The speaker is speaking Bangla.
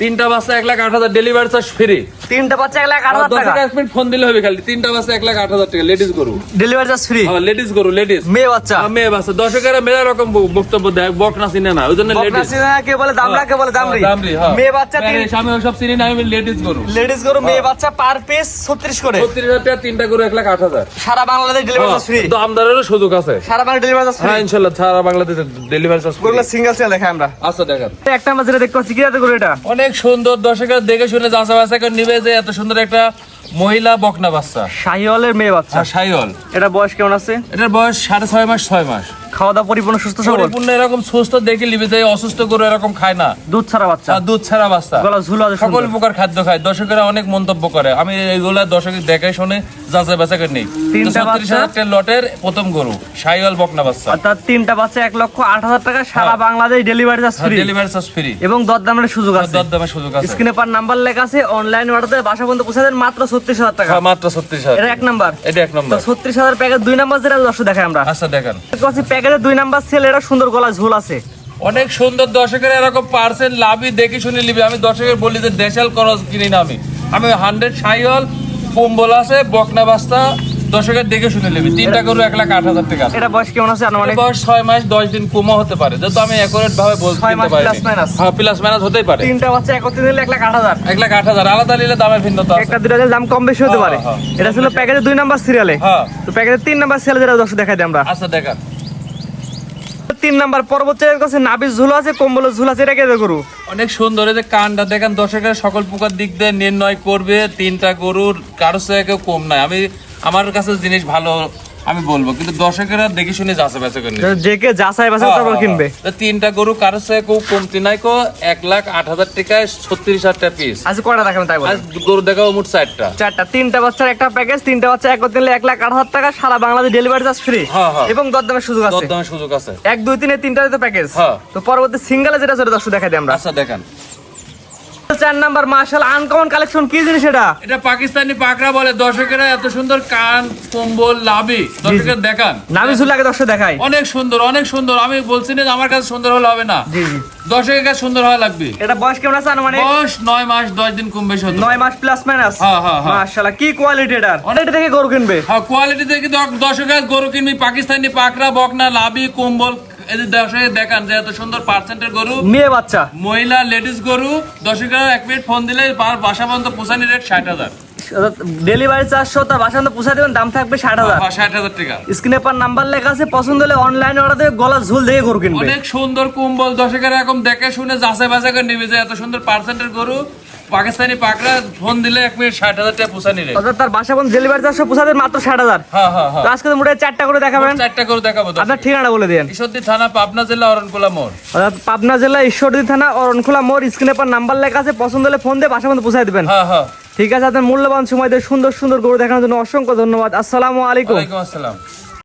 তিনটা বাচ্চা 1,08,000 ডেলিভারি চার্জ ফ্রি। তিনটা বাচ্চা 1,08,000 টাকা। 10 মিনিট ফোন দিলে হবে খালি। তিনটা বাচ্চা 1,08,000 টাকা লেডিস গরু। Delivery charge free. হ্যাঁ লেডিস গরু লেডিস। মেয়ে বাচ্চা। মেয়ে বাচ্চা। দর্শকেরা মেলা রকম বক্তব্য দেয়, বকনা চিনে না। ওইজন্য লেডিস। বকনা চিনে না, কে বলে দামড়া, কে বলে দামড়ি। দামড়ি হ্যাঁ। মেয়ে বাচ্চা আমি সব চিনি না, আমি লেডিস গরু। লেডিস গরু মেয়ে বাচ্চা পার পিস 36 করে। 36,000 টাকা তিনটা গরু 1,08,000। সারা বাংলাদেশ ডেলিভারি চার্জ ফ্রি। দামদারেরও সুযোগ আছে। সারা বাংলাদেশ ডেলিভারি চার্জ ফ্রি। হ্যাঁ ইনশাআল্লাহ সারা বাংলাদেশে ডেলিভারি চার্জ ফ্রি। গরুগুলো সিঙ্গেল সেল দেখাই আমরা। আচ্ছা দেখেন। একটা আমরা যেটা দেখতে পাচ্ছি কি জাতের গরু এটা? অনেক সুন্দর, দর্শকেরা দেখে শুনে যাচাই বাছাই করে নিবে যে এত সুন্দর একটা মহিলা বকনা বাচ্চা। শাহিওয়ালের মেয়ে বাচ্চা। শাহিওয়াল। এটা বয়স কেমন আছে? এটার বয়স 6.5 মাস 6 মাস। খাওয়া দাওয়া পরিপূর্ণ সুস্থ সবল? পরিপূর্ণ এরকম সুস্থ দেখে নিবে যে অসুস্থ গরু এরকম খায় না। দুধ ছাড়া বাচ্চা। দুধ ছাড়া বাচ্চা। গলা ঝুলা আছে সকল প্রকার খাদ্য খায়। দর্শকেরা অনেক মন্তব্য করে, আমি এইগুলা দর্শকের দেখে শুনে যাচাই বাছাই করে নেই। 36,000 টাকা লটের প্রথম গরু শাহিওয়াল বকনা বাচ্চা। অর্থাৎ তিনটা বাচ্চা 1,08,000 টাকা। সারা Bangladesh delivery charge free. Delivery charge free এবং দরদামের সুযোগ আছে। দরদামের সুযোগ আছে। স্ক্রিনে পার নাম্বার লেখা আছে, অনলাইন অর্ডারে বাসা পর্যন্ত পৌঁছে দেন মাত্র 36,000 টাকা। হ্যাঁ মাত্র 36,000। এটা এক নাম্বার। এটা এক নম্বর। তো 36,000 প্যাকেজ দুই নাম্বার যেটা দর্শক দেখাই আমরা। আচ্ছা দেখেন। প্যাকেজের দুই নাম্বার সেল, এটা সুন্দর গলা ঝুল আছে। অনেক সুন্দর, দর্শকের এরকম পার্সেন্ট লাভই দেখে শুনে নিবি। আমি দর্শকের বলি যে দেশাল খরচ কিনি না, আমি 100 শাহিওয়াল কম্বল আছে বকনা বাচ্চা। দর্শকের দেখে শুনে নিবি। তিনটা গরু 1,08,000 টাকা। এটা বয়স কেমন আছে? আনুমানিক বয়স 6 মাস 10 দিন কমও হতে পারে, যেহেতু আমি অ্যাকুরেট ভাবে বলতে পারি। হ্যাঁ প্লাস মাইনাস হতেই পারে। তিনটা বাচ্চা একত্রে নিলে 1,08,000। 1,08,000 আলাদা নিলে দামের ভিন্নতা আছে। একটা দুটা দাম কম বেশি হতে পারে। এটা ছিল প্যাকেজের দুই নাম্বার সিরিয়ালে। হ্যাঁ তো প্যাকেজের তিন নাম্বার সিরিয়ালে যেটা দর্শক দেখাই দিই আমরা। আচ্ছা দেখেন। তিন নাম্বার পর্বত কাছে নাবির ঝুল আছে, কম্বলের ঝুল আছে। এটা কে গরু? অনেক সুন্দর। এই যে কানটা দেখেন, দর্শকের সকল প্রকার দিক দিয়ে নির্ণয় করবে। তিনটা গরুর কারো চেয়ে কেউ কম নাই। আমার কাছে জিনিস ভালো আমি বলবো, কিন্তু দর্শকেরা দেখে শুনে যাচাই বাছাই করে নেবে। যে কে যাচাই বাছাই তারপর কিনবে। তিনটা গরু কারো চেয়ে কেউ কমতি নাই। 1,08,000 টাকায় 36,000 টাকা পিস। আজ কয়টা দেখাবেন তাই বলেন? গরু দেখাবো মোট 4টা। তিনটা বাচ্চার একটা প্যাকেজ। তিনটা বাচ্চা একত্রে নিলে 1,08,000 টাকা। সারা বাংলাদেশ ডেলিভারি চার্জ ফ্রি এবং দরদামের সুযোগ আছে। দরদামের সুযোগ আছে। 1 2 3 তিনটা তো প্যাকেজ। হ্যাঁ। তো পরবর্তী সিঙ্গেলে যেটা সেটা দর্শক দেখাই দিই আমরা। আচ্ছা দেখেন। 4 নাম্বার মাশাআল্লাহ আনকমন কালেকশন। কি জিনিস এটা? এটা পাকিস্তানি পাকড়া বলে। দর্শকেরা এত সুন্দর কান কম্বল লাভি দর্শকের দেখান। নাভি ঝুল আগে দর্শক দেখাই। অনেক সুন্দর অনেক সুন্দর। আমি বলছি না যে আমার কাছে সুন্দর হলে হবে না। জি জি। দর্শকের কাছে সুন্দর হওয়া লাগবে। এটা বয়স কেমন আছে? মানে বয়স 9 মাস 10 দিন কম বেশি হতে 9 মাস প্লাস মাইনাস। হ্যাঁ হ্যাঁ হ্যাঁ। মাশাআল্লাহ কি কোয়ালিটি এটার। অনেক দেখে গরু কিনবে। হ্যাঁ কোয়ালিটি দেখে দর্শকের গরু কিনবি। পাকিস্তানি পাকড়া বকনা লাভি কম্বল এই যে দর্শকের দেখান যে এত সুন্দর পার্সেন্টের গরু। মেয়ে বাচ্চা মহিলা লেডিস গরু। দর্শকেরা 1 মিনিট ফোন দিলে বাসা পর্যন্ত পৌঁছানি রেট 60,000। ডেলিভারি চার্জ তার বাসা পর্যন্ত পৌঁছে দেবেন, দাম থাকবে 60,000। 60,000 টাকা। স্ক্রিনে পার নাম্বার লেখা আছে, পছন্দ হলে অনলাইনে অর্ডার দিয়ে গলা ঝুল দেখে গরু কিনবে। অনেক সুন্দর কম্বল। দর্শকেরা এরকম দেখে শুনে যাচাই বাছাই করে নিবে যে এত সুন্দর পার্সেন্টের গরু। পাকিস্তানি পাকড়া ফোন দিলে 1 মিনিট 60,000 টাকা পৌঁছানি রেট। অর্থাৎ তার বাসা পর্যন্ত ডেলিভারি চার্জ পৌঁছে দেবেন মাত্র 60,000। হ্যাঁ হ্যাঁ হ্যাঁ। তো আজকে তো মোটে 4টা করে দেখাবেন। 4টা করে দেখাবো। আপনার ঠিকানা বলে দেন। ঈশ্বরদী থানা, পাবনা জেলা, অরণকুলা মোড়। অর্থাৎ পাবনা জেলা ঈশ্বরদী থানা অরণখোলা মোড়। স্ক্রিনে পার নাম্বার লেখা আছে, পছন্দ হলে ফোন দিয়ে বাসা পর্যন্ত পৌঁছে দেবেন। হ্যাঁ হ্যাঁ। ঠিক আছে, আপনার মূল্যবান সময় দিয়ে সুন্দর সুন্দর গরু দেখানোর জন্য অসংখ্য ধন্যবাদ। আসসালামু আলাইকুম। ওয়ালাইকুম আসসালাম।